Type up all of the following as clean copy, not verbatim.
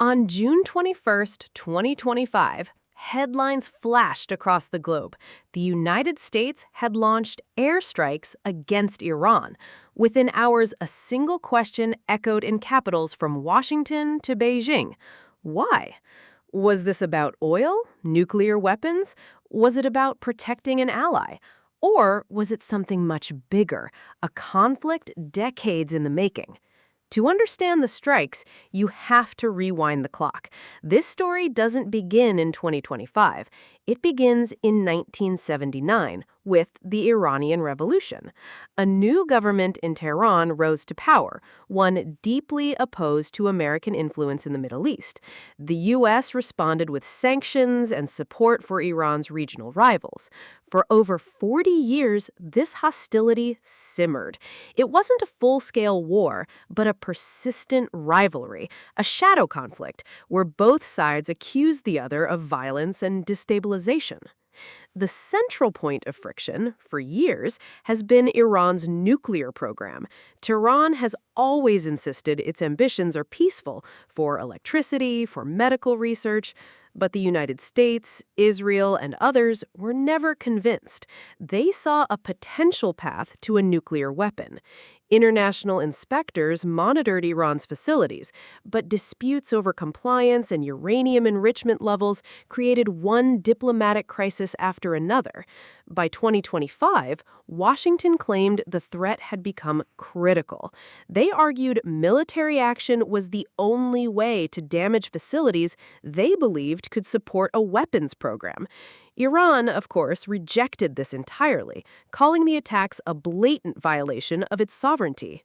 On June 21st, 2025, headlines flashed across the globe. The United States had launched airstrikes against Iran. Within hours, a single question echoed in capitals from Washington to Beijing. Why? Was this about oil? Nuclear weapons? Was it about protecting an ally? Or was it something much bigger, a conflict decades in the making? To understand the strikes, you have to rewind the clock. This story doesn't begin in 2025. It begins in 1979 with the Iranian Revolution. A new government in Tehran rose to power, one deeply opposed to American influence in the Middle East. The U.S. responded with sanctions and support for Iran's regional rivals. For over 40 years, this hostility simmered. It wasn't a full-scale war, but a persistent rivalry, a shadow conflict, where both sides accused the other of violence and destabilization. The central point of friction, for years, has been Iran's nuclear program. Tehran has always insisted its ambitions are peaceful, for electricity, for medical research. But the United States, Israel, and others were never convinced. They saw a potential path to a nuclear weapon. International inspectors monitored Iran's facilities, but disputes over compliance and uranium enrichment levels created one diplomatic crisis after another. By 2025, Washington claimed the threat had become critical. They argued military action was the only way to damage facilities they believed could support a weapons program. Iran, of course, rejected this entirely, calling the attacks a blatant violation of its sovereignty.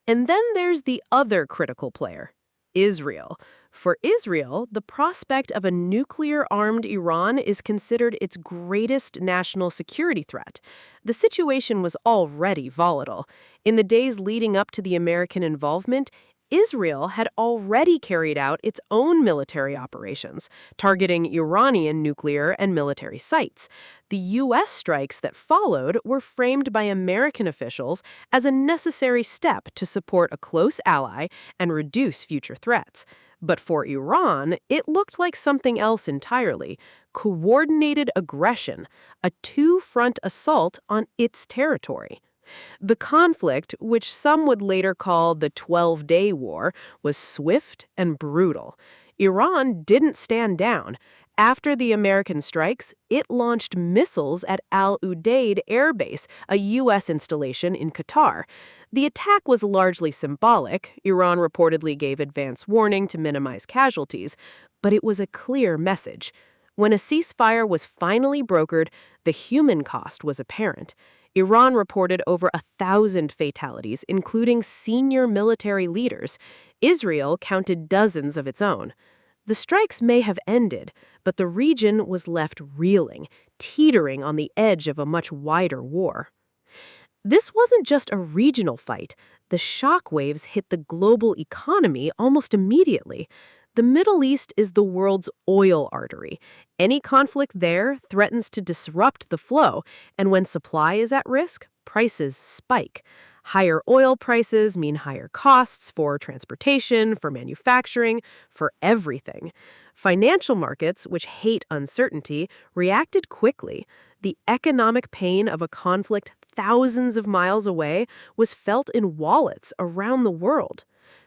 And then there's the other critical player, Israel. For Israel, the prospect of a nuclear-armed Iran is considered its greatest national security threat. The situation was already volatile. In the days leading up to the American involvement, Israel had already carried out its own military operations, targeting Iranian nuclear and military sites. The U.S. strikes that followed were framed by American officials as a necessary step to support a close ally and reduce future threats. But for Iran, it looked like something else entirely: coordinated aggression, a two-front assault on its territory. The conflict, which some would later call the 12-Day War, was swift and brutal. Iran didn't stand down. After the American strikes, it launched missiles at Al Udeid Air Base, a U.S. installation in Qatar. The attack was largely symbolic. Iran reportedly gave advance warning to minimize casualties, but it was a clear message. When a ceasefire was finally brokered, the human cost was apparent. Iran reported over 1,000 fatalities, including senior military leaders. Israel counted dozens of its own. The strikes may have ended, but the region was left reeling, teetering on the edge of a much wider war. This wasn't just a regional fight. The shockwaves hit the global economy almost immediately. The Middle East is the world's oil artery. Any conflict there threatens to disrupt the flow, and when supply is at risk, prices spike. Higher oil prices mean higher costs for transportation, for manufacturing, for everything. Financial markets, which hate uncertainty, reacted quickly. The economic pain of a conflict thousands of miles away was felt in wallets around the world.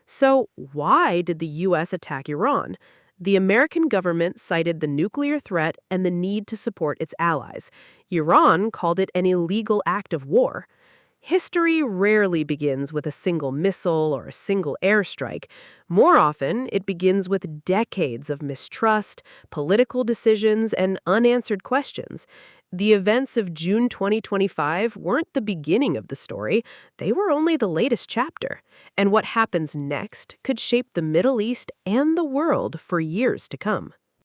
So why did the U.S. attack Iran? The American government cited the nuclear threat and the need to support its allies. Iran called it an illegal act of war. History rarely begins with a single missile or a single airstrike. More often, it begins with decades of mistrust, political decisions, and unanswered questions. The events of June 2025 weren't the beginning of the story. They were only the latest chapter. And what happens next could shape the Middle East and the world for years to come.